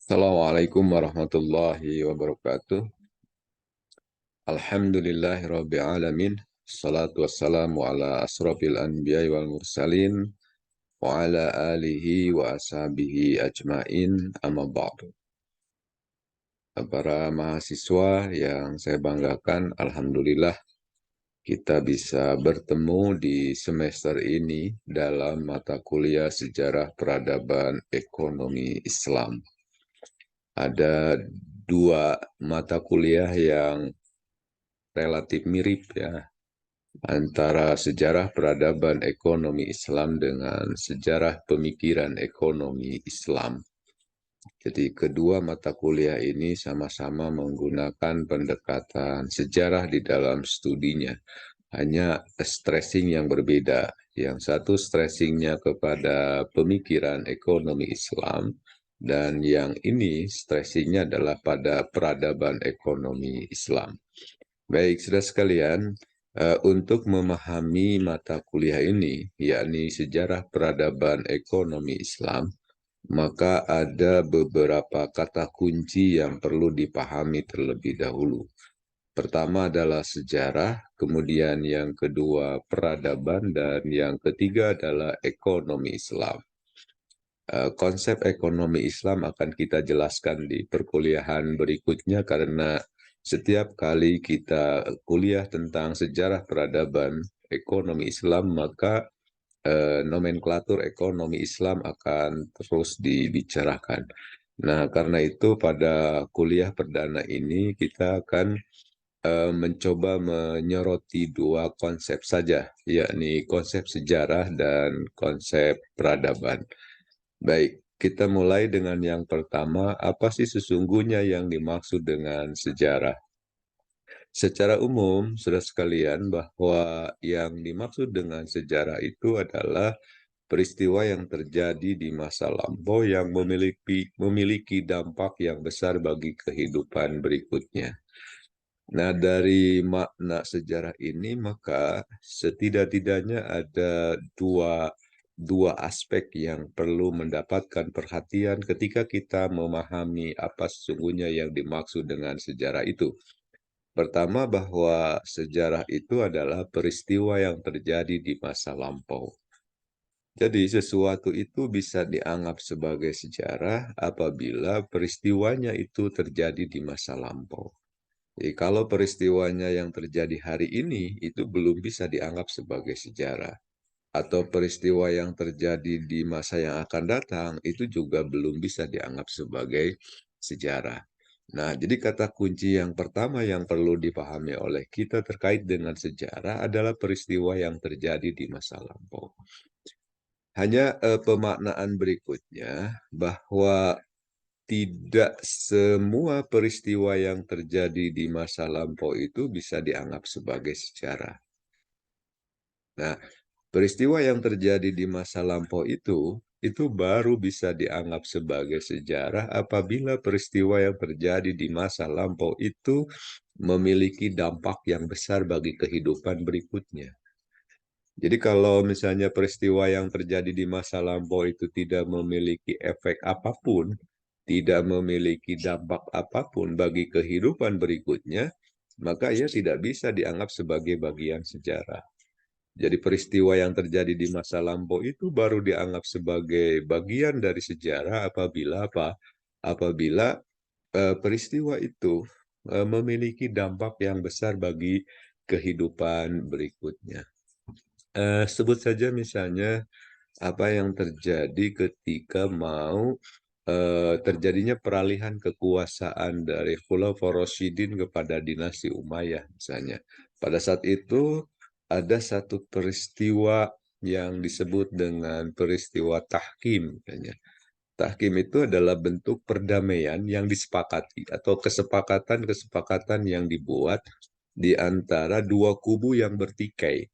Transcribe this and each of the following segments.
Assalamualaikum warahmatullahi wabarakatuh. Alhamdulillahirabbil alamin. Assalatu wassalamu ala asrofil anbiya'i wal mursalin wa ala alihi wa ashabihi ajmain amma ba'du. Para mahasiswa yang saya banggakan, alhamdulillah kita bisa bertemu di semester ini dalam mata kuliah Sejarah Peradaban Ekonomi Islam. Ada dua mata kuliah yang relatif mirip ya, antara sejarah peradaban ekonomi Islam dengan sejarah pemikiran ekonomi Islam. Jadi kedua mata kuliah ini sama-sama menggunakan pendekatan sejarah di dalam studinya. Hanya stressing yang berbeda. Yang satu stressingnya kepada pemikiran ekonomi Islam, dan yang ini stressingnya adalah pada peradaban ekonomi Islam. Baik, saudara sekalian, untuk memahami mata kuliah ini, yakni Sejarah Peradaban Ekonomi Islam, maka ada beberapa kata kunci yang perlu dipahami terlebih dahulu. Pertama adalah sejarah, kemudian yang kedua peradaban, dan yang ketiga adalah ekonomi Islam. Konsep ekonomi Islam akan kita jelaskan di perkuliahan berikutnya, karena setiap kali kita kuliah tentang sejarah peradaban ekonomi Islam, maka nomenklatur ekonomi Islam akan terus dibicarakan. Nah, karena itu pada kuliah perdana ini kita akan mencoba menyoroti dua konsep saja, yakni konsep sejarah dan konsep peradaban. Baik, kita mulai dengan yang pertama, apa sih sesungguhnya yang dimaksud dengan sejarah? Secara umum, saudara sekalian, bahwa yang dimaksud dengan sejarah itu adalah peristiwa yang terjadi di masa lampau yang memiliki dampak yang besar bagi kehidupan berikutnya. Nah, dari makna sejarah ini, maka setidak-tidaknya ada dua aspek yang perlu mendapatkan perhatian ketika kita memahami apa sesungguhnya yang dimaksud dengan sejarah itu. Pertama, bahwa sejarah itu adalah peristiwa yang terjadi di masa lampau. Jadi, sesuatu itu bisa dianggap sebagai sejarah apabila peristiwanya itu terjadi di masa lampau. Jadi, kalau peristiwanya yang terjadi hari ini itu belum bisa dianggap sebagai sejarah, atau peristiwa yang terjadi di masa yang akan datang itu juga belum bisa dianggap sebagai sejarah. Nah, jadi kata kunci yang pertama yang perlu dipahami oleh kita terkait dengan sejarah adalah peristiwa yang terjadi di masa lampau. Hanya pemaknaan berikutnya bahwa tidak semua peristiwa yang terjadi di masa lampau itu bisa dianggap sebagai sejarah. Nah, peristiwa yang terjadi di masa lampau itu baru bisa dianggap sebagai sejarah apabila peristiwa yang terjadi di masa lampau itu memiliki dampak yang besar bagi kehidupan berikutnya. Jadi kalau misalnya peristiwa yang terjadi di masa lampau itu tidak memiliki efek apapun, tidak memiliki dampak apapun bagi kehidupan berikutnya, maka ia tidak bisa dianggap sebagai bagian sejarah. Jadi peristiwa yang terjadi di masa lampau itu baru dianggap sebagai bagian dari sejarah apabila apa? Apabila peristiwa itu memiliki dampak yang besar bagi kehidupan berikutnya. Sebut saja misalnya apa yang terjadi ketika terjadinya peralihan kekuasaan dari Khulafaur Rasyidin kepada dinasti Umayyah misalnya. Pada saat itu ada satu peristiwa yang disebut dengan peristiwa tahkim misalnya. Tahkim itu adalah bentuk perdamaian yang disepakati atau kesepakatan-kesepakatan yang dibuat di antara dua kubu yang bertikai,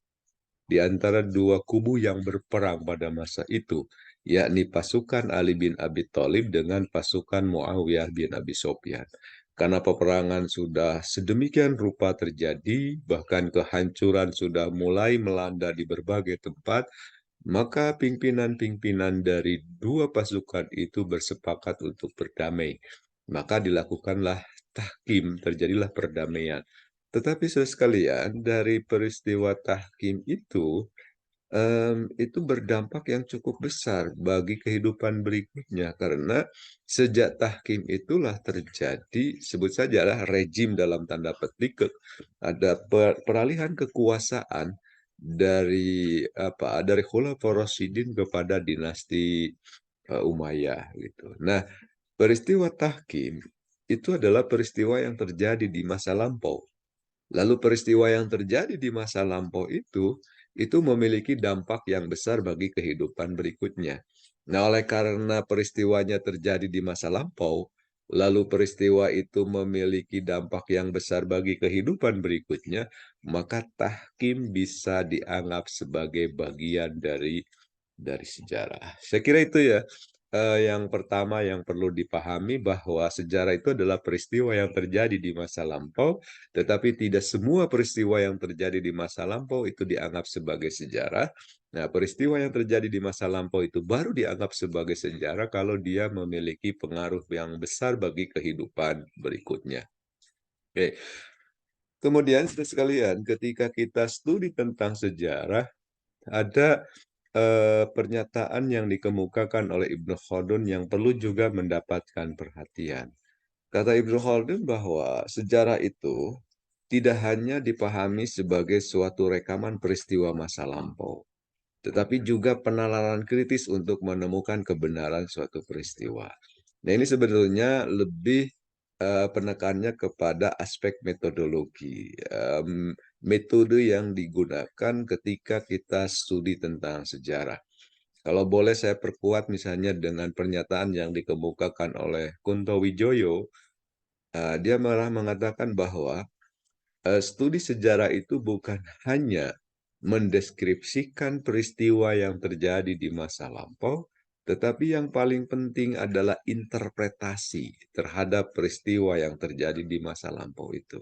di antara dua kubu yang berperang pada masa itu, yakni pasukan Ali bin Abi Thalib dengan pasukan Muawiyah bin Abi Sufyan. Karena peperangan sudah sedemikian rupa terjadi, bahkan kehancuran sudah mulai melanda di berbagai tempat, Maka pimpinan-pimpinan dari dua pasukan itu bersepakat untuk berdamai. Maka dilakukanlah tahkim, terjadilah perdamaian. Tetapi sekalian, dari peristiwa tahkim itu berdampak yang cukup besar bagi kehidupan berikutnya karena sejak tahkim itulah terjadi sebut sajalah rejim dalam tanda petik ada peralihan kekuasaan dari Khulafaur Rasyidin kepada dinasti Umayyah gitu. Nah, peristiwa tahkim itu adalah peristiwa yang terjadi di masa lampau. Lalu peristiwa yang terjadi di masa lampau itu memiliki dampak yang besar bagi kehidupan berikutnya. Nah, oleh karena peristiwanya terjadi di masa lampau, lalu peristiwa itu memiliki dampak yang besar bagi kehidupan berikutnya, maka tahkim bisa dianggap sebagai bagian dari sejarah. Saya kira itu ya, yang pertama yang perlu dipahami bahwa sejarah itu adalah peristiwa yang terjadi di masa lampau, tetapi tidak semua peristiwa yang terjadi di masa lampau itu dianggap sebagai sejarah. Nah, peristiwa yang terjadi di masa lampau itu baru dianggap sebagai sejarah kalau dia memiliki pengaruh yang besar bagi kehidupan berikutnya. Oke. Kemudian, sekalian, ketika kita studi tentang sejarah, ada pernyataan yang dikemukakan oleh Ibnu Khaldun yang perlu juga mendapatkan perhatian. Kata Ibnu Khaldun bahwa sejarah itu tidak hanya dipahami sebagai suatu rekaman peristiwa masa lampau, tetapi juga penalaran kritis untuk menemukan kebenaran suatu peristiwa. Nah, ini sebenarnya lebih penekannya kepada aspek metodologi, metode yang digunakan ketika kita studi tentang sejarah. Kalau boleh saya perkuat misalnya dengan pernyataan yang dikemukakan oleh Kunto Wijoyo, dia malah mengatakan bahwa studi sejarah itu bukan hanya mendeskripsikan peristiwa yang terjadi di masa lampau, tetapi yang paling penting adalah interpretasi terhadap peristiwa yang terjadi di masa lampau itu.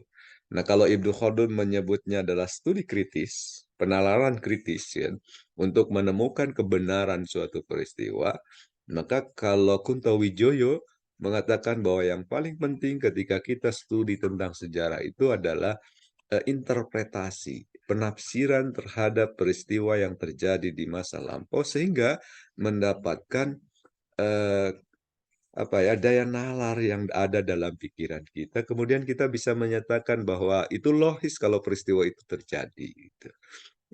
Nah, kalau Ibnu Khaldun menyebutnya adalah studi kritis, penalaran kritis ya, untuk menemukan kebenaran suatu peristiwa, maka kalau Kunto Wijoyo mengatakan bahwa yang paling penting ketika kita studi tentang sejarah itu adalah interpretasi, penafsiran terhadap peristiwa yang terjadi di masa lampau sehingga mendapatkan eh, daya nalar yang ada dalam pikiran kita. Kemudian kita bisa menyatakan bahwa itu logis kalau peristiwa itu terjadi. Gitu.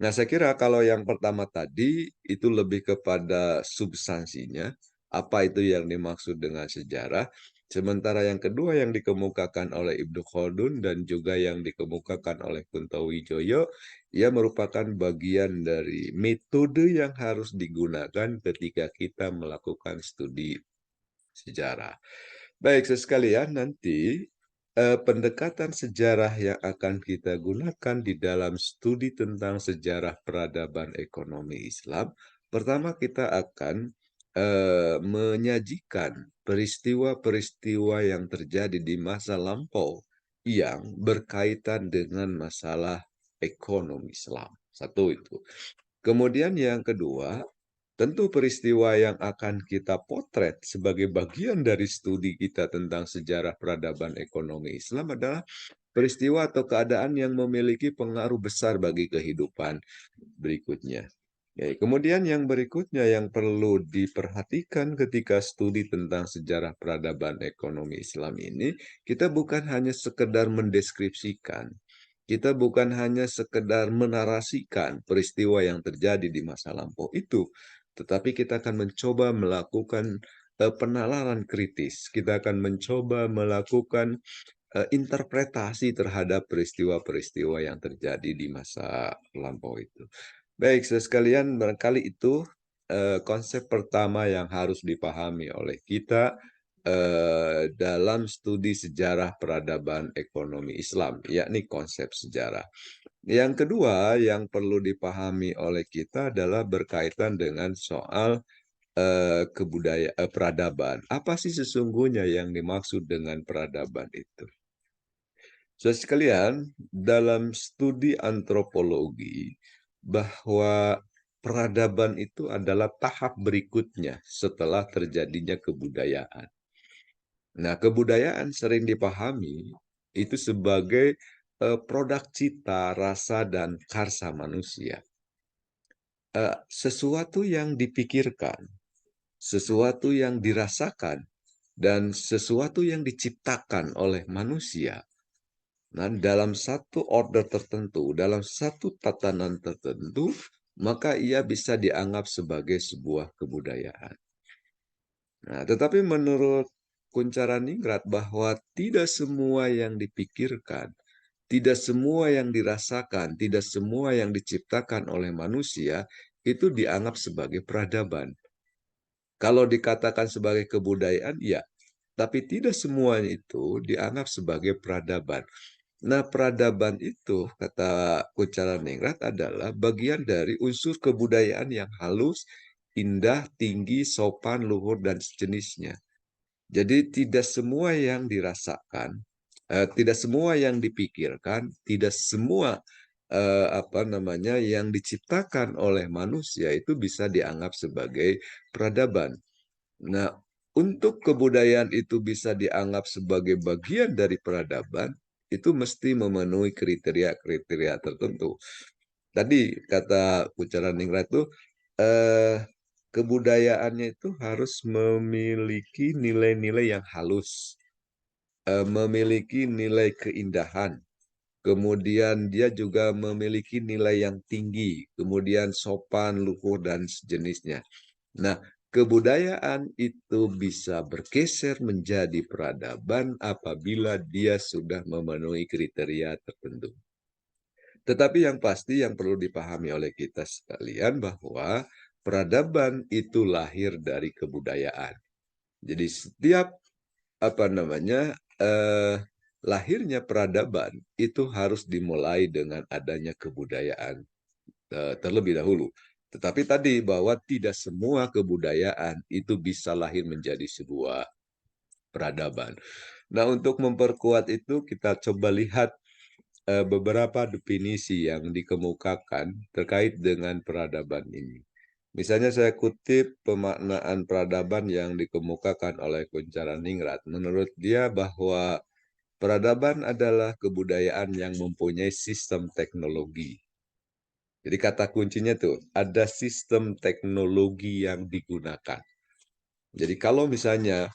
Nah, saya kira kalau yang pertama tadi itu lebih kepada substansinya, apa itu yang dimaksud dengan sejarah. Sementara yang kedua yang dikemukakan oleh Ibnu Khaldun dan juga yang dikemukakan oleh Kunto Wijoyo, ia merupakan bagian dari metode yang harus digunakan ketika kita melakukan studi sejarah. Baik, sekalian nanti pendekatan sejarah yang akan kita gunakan di dalam studi tentang sejarah peradaban ekonomi Islam, pertama kita akan menyajikan peristiwa-peristiwa yang terjadi di masa lampau yang berkaitan dengan masalah ekonomi Islam. Satu itu. Kemudian yang kedua, tentu peristiwa yang akan kita potret sebagai bagian dari studi kita tentang sejarah peradaban ekonomi Islam adalah peristiwa atau keadaan yang memiliki pengaruh besar bagi kehidupan berikutnya. Ya, kemudian yang berikutnya yang perlu diperhatikan ketika studi tentang sejarah peradaban ekonomi Islam ini, kita bukan hanya sekedar mendeskripsikan, kita bukan hanya sekedar menarasikan peristiwa yang terjadi di masa lampau itu, tetapi kita akan mencoba melakukan penalaran kritis. Kita akan mencoba melakukan interpretasi terhadap peristiwa-peristiwa yang terjadi di masa lampau itu. Baik, sekalian, barangkali itu konsep pertama yang harus dipahami oleh kita dalam studi sejarah peradaban ekonomi Islam, yakni konsep sejarah. Yang kedua yang perlu dipahami oleh kita adalah berkaitan dengan soal peradaban. Apa sih sesungguhnya yang dimaksud dengan peradaban itu? Saudara sekalian, dalam studi antropologi bahwa peradaban itu adalah tahap berikutnya setelah terjadinya kebudayaan. Nah, kebudayaan sering dipahami itu sebagai produk cita, rasa, dan karsa manusia. Sesuatu yang dipikirkan, sesuatu yang dirasakan, dan sesuatu yang diciptakan oleh manusia. Nah, dalam satu order tertentu, dalam satu tatanan tertentu, maka ia bisa dianggap sebagai sebuah kebudayaan. Nah, tetapi menurut Kuncaraningrat bahwa tidak semua yang dipikirkan, tidak semua yang dirasakan, tidak semua yang diciptakan oleh manusia itu dianggap sebagai peradaban. Kalau dikatakan sebagai kebudayaan, ya, tapi tidak semua itu dianggap sebagai peradaban. Nah, peradaban itu, kata Kuncaraningrat, adalah bagian dari unsur kebudayaan yang halus, indah, tinggi, sopan, luhur, dan sejenisnya. Jadi tidak semua yang dirasakan, tidak semua yang dipikirkan, tidak semua yang diciptakan oleh manusia itu bisa dianggap sebagai peradaban. Nah, untuk kebudayaan itu bisa dianggap sebagai bagian dari peradaban, itu mesti memenuhi kriteria-kriteria tertentu. Tadi kata Ningrat itu eh, kebudayaannya itu harus memiliki nilai-nilai yang halus, memiliki nilai keindahan, kemudian dia juga memiliki nilai yang tinggi, kemudian sopan, luhur, dan sejenisnya. Nah, kebudayaan itu bisa bergeser menjadi peradaban apabila dia sudah memenuhi kriteria tertentu. Tetapi yang pasti yang perlu dipahami oleh kita sekalian bahwa peradaban itu lahir dari kebudayaan. Jadi setiap lahirnya peradaban itu harus dimulai dengan adanya kebudayaan terlebih dahulu. Tetapi tadi bahwa tidak semua kebudayaan itu bisa lahir menjadi sebuah peradaban. Nah, untuk memperkuat itu kita coba lihat beberapa definisi yang dikemukakan terkait dengan peradaban ini. Misalnya saya kutip pemaknaan peradaban yang dikemukakan oleh Kuncaraningrat. Menurut dia bahwa peradaban adalah kebudayaan yang mempunyai sistem teknologi. Jadi kata kuncinya tuh, ada sistem teknologi yang digunakan. Jadi kalau misalnya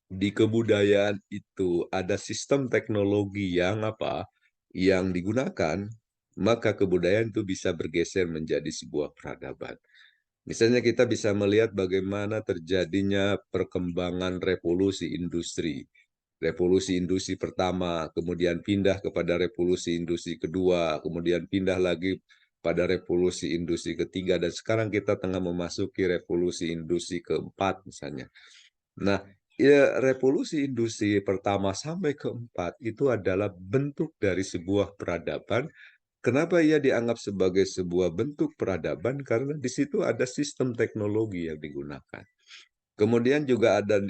di kebudayaan itu ada sistem teknologi yang digunakan, maka kebudayaan itu bisa bergeser menjadi sebuah peradaban. Misalnya kita bisa melihat bagaimana terjadinya perkembangan revolusi industri. Revolusi industri pertama, kemudian pindah kepada revolusi industri kedua, kemudian pindah lagi pada revolusi industri ketiga, dan sekarang kita tengah memasuki revolusi industri keempat misalnya. Nah, ya, revolusi industri pertama sampai keempat itu adalah bentuk dari sebuah peradaban. Kenapa ia dianggap sebagai sebuah bentuk peradaban? Karena di situ ada sistem teknologi yang digunakan. Kemudian juga ada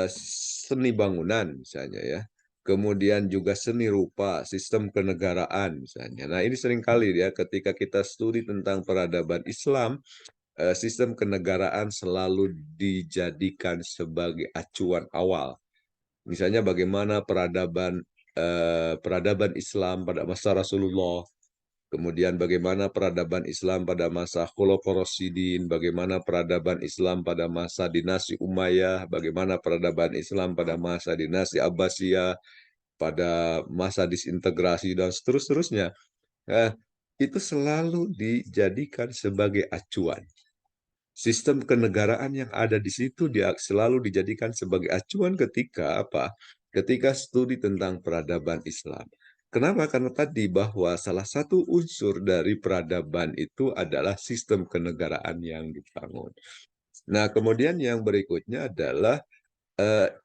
seni bangunan misalnya ya. Kemudian juga seni rupa, sistem kenegaraan misalnya. Nah, ini seringkali ya ketika kita studi tentang peradaban Islam, sistem kenegaraan selalu dijadikan sebagai acuan awal. Misalnya bagaimana peradaban Islam pada masa Rasulullah, kemudian bagaimana peradaban Islam pada masa Khulafaur Rasyidin, bagaimana peradaban Islam pada masa dinasti Umayyah, bagaimana peradaban Islam pada masa dinasti Abbasiyah, pada masa disintegrasi, dan seterusnya. Itu selalu dijadikan sebagai acuan. Sistem kenegaraan yang ada di situ dia selalu dijadikan sebagai acuan ketika Ketika studi tentang peradaban Islam. Kenapa? Karena tadi bahwa salah satu unsur dari peradaban itu adalah sistem kenegaraan yang dibangun. Nah, kemudian yang berikutnya adalah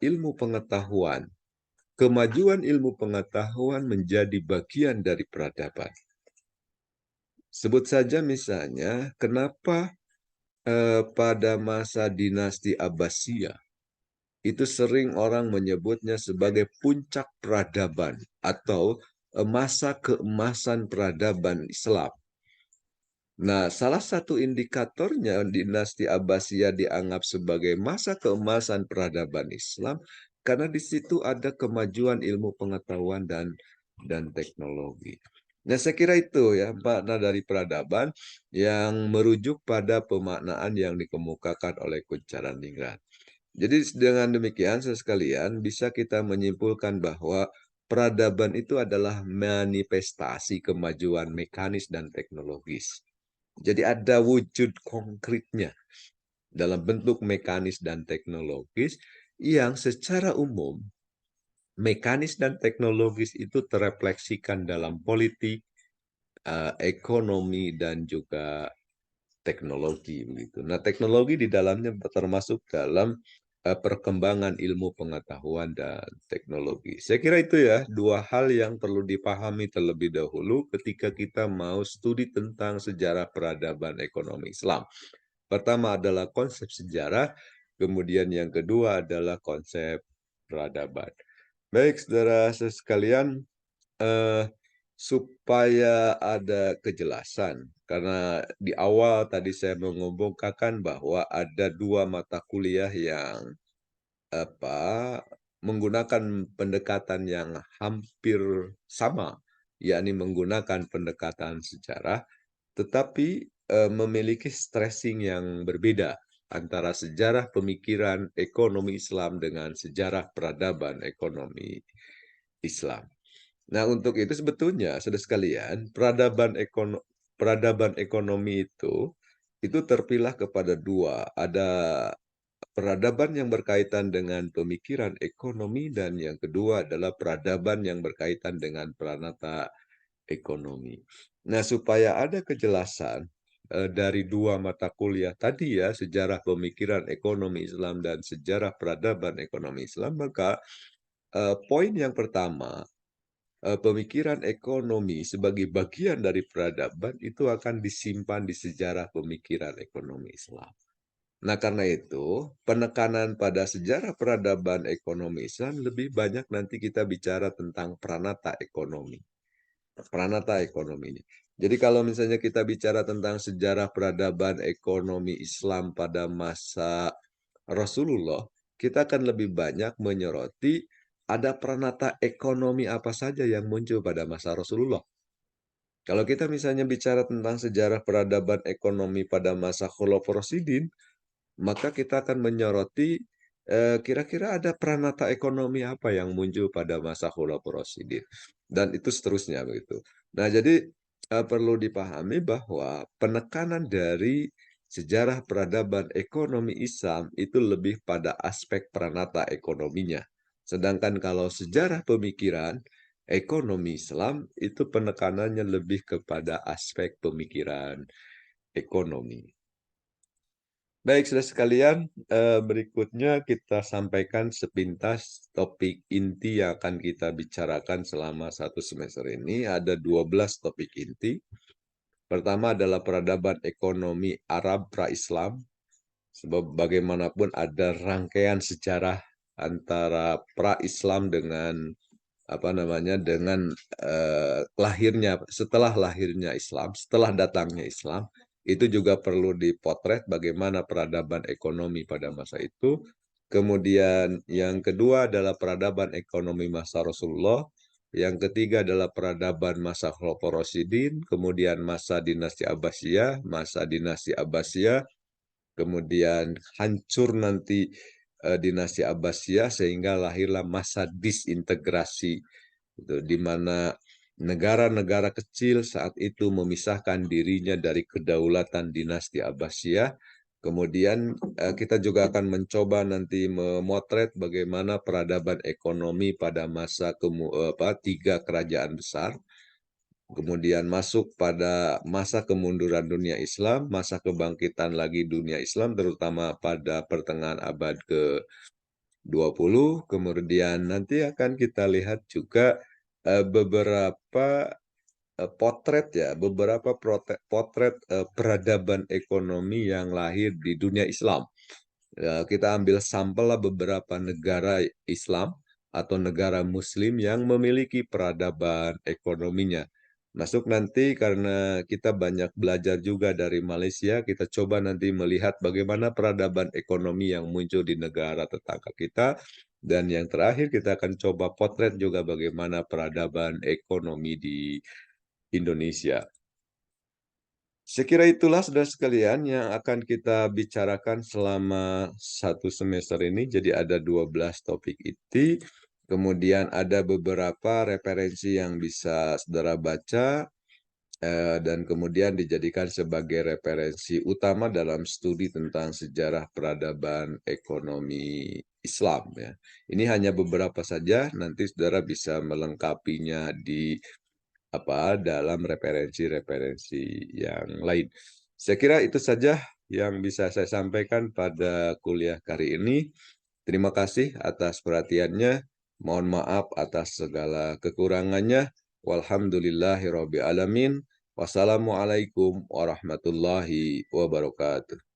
ilmu pengetahuan. Kemajuan ilmu pengetahuan menjadi bagian dari peradaban. Sebut saja misalnya, kenapa pada masa dinasti Abbasiyah itu sering orang menyebutnya sebagai puncak peradaban atau masa keemasan peradaban Islam. Nah, salah satu indikatornya dinasti Abbasiyah dianggap sebagai masa keemasan peradaban Islam karena di situ ada kemajuan ilmu pengetahuan dan teknologi. Nah, saya kira itu ya makna dari peradaban yang merujuk pada pemaknaan yang dikemukakan oleh Kuncharaningrat. Jadi dengan demikian, sekalian, bisa kita menyimpulkan bahwa peradaban itu adalah manifestasi kemajuan mekanis dan teknologis. Jadi ada wujud konkretnya dalam bentuk mekanis dan teknologis yang secara umum mekanis dan teknologis itu terefleksikan dalam politik, ekonomi, dan juga teknologi begitu. Nah, teknologi di dalamnya termasuk dalam perkembangan ilmu pengetahuan dan teknologi. Saya kira itu ya dua hal yang perlu dipahami terlebih dahulu ketika kita mau studi tentang sejarah peradaban ekonomi Islam. Pertama adalah konsep sejarah, kemudian yang kedua adalah konsep peradaban. Baik, saudara sekalian, eh, supaya ada kejelasan, karena di awal tadi saya mengemukakan bahwa ada dua mata kuliah yang apa menggunakan pendekatan yang hampir sama, yakni menggunakan pendekatan sejarah, tetapi memiliki stressing yang berbeda antara sejarah pemikiran ekonomi Islam dengan sejarah peradaban ekonomi Islam. Nah, untuk itu sebetulnya, saudara sekalian, peradaban ekonomi itu terpilah kepada dua. Ada peradaban yang berkaitan dengan pemikiran ekonomi dan yang kedua adalah peradaban yang berkaitan dengan peranata ekonomi. Nah, supaya ada kejelasan dari dua mata kuliah tadi ya, sejarah pemikiran ekonomi Islam dan sejarah peradaban ekonomi Islam, maka poin yang pertama, pemikiran ekonomi sebagai bagian dari peradaban itu akan disimpan di sejarah pemikiran ekonomi Islam. Nah, karena itu, penekanan pada sejarah peradaban ekonomi Islam lebih banyak nanti kita bicara tentang peranata ekonomi. Peranata ekonomi ini. Jadi kalau misalnya kita bicara tentang sejarah peradaban ekonomi Islam pada masa Rasulullah, kita akan lebih banyak menyoroti ada peranata ekonomi apa saja yang muncul pada masa Rasulullah. Kalau kita misalnya bicara tentang sejarah peradaban ekonomi pada masa Khulafaur Rasyidin, maka kita akan menyoroti kira-kira ada peranata ekonomi apa yang muncul pada masa Khulafaur Rasyidin dan itu seterusnya begitu. Nah, jadi perlu dipahami bahwa penekanan dari sejarah peradaban ekonomi Islam itu lebih pada aspek peranata ekonominya. Sedangkan kalau sejarah pemikiran ekonomi Islam itu penekanannya lebih kepada aspek pemikiran ekonomi. Baik, saudara sekalian, berikutnya kita sampaikan sepintas topik inti yang akan kita bicarakan selama satu semester ini. Ada 12 topik inti. Pertama adalah peradaban ekonomi Arab pra-Islam. Sebab bagaimanapun ada rangkaian sejarah antara pra-Islam dengan apa namanya dengan lahirnya setelah lahirnya Islam, setelah datangnya Islam, itu juga perlu dipotret bagaimana peradaban ekonomi pada masa itu. Kemudian yang kedua adalah peradaban ekonomi masa Rasulullah. Yang ketiga adalah peradaban masa Khulafaur Rasyidin, kemudian masa dinasti Abbasiyah, kemudian hancur nanti dinasti Abbasiyah sehingga lahirlah masa disintegrasi gitu, di mana negara-negara kecil saat itu memisahkan dirinya dari kedaulatan dinasti Abbasiyah. Kemudian kita juga akan mencoba nanti memotret bagaimana peradaban ekonomi pada masa tiga kerajaan besar. Kemudian masuk pada masa kemunduran dunia Islam, masa kebangkitan lagi dunia Islam, terutama pada pertengahan abad ke-20. Kemudian nanti akan kita lihat juga beberapa potret ya, beberapa potret peradaban ekonomi yang lahir di dunia Islam. Kita ambil sampel lah beberapa negara Islam atau negara Muslim yang memiliki peradaban ekonominya. Masuk nanti karena kita banyak belajar juga dari Malaysia, kita coba nanti melihat bagaimana peradaban ekonomi yang muncul di negara tetangga kita, dan yang terakhir kita akan coba potret juga bagaimana peradaban ekonomi di Indonesia. Saya kira itulah saudara sekalian yang akan kita bicarakan selama satu semester ini. Jadi ada 12 topik inti, kemudian ada beberapa referensi yang bisa saudara baca, dan kemudian dijadikan sebagai referensi utama dalam studi tentang sejarah peradaban ekonomi Islam ya. Ini hanya beberapa saja, nanti saudara bisa melengkapinya di dalam referensi-referensi yang lain. Saya kira itu saja yang bisa saya sampaikan pada kuliah kali ini. Terima kasih atas perhatiannya. Mohon maaf atas segala kekurangannya. Walhamdulillahirabbil alamin. Wassalamualaikum warahmatullahi wabarakatuh.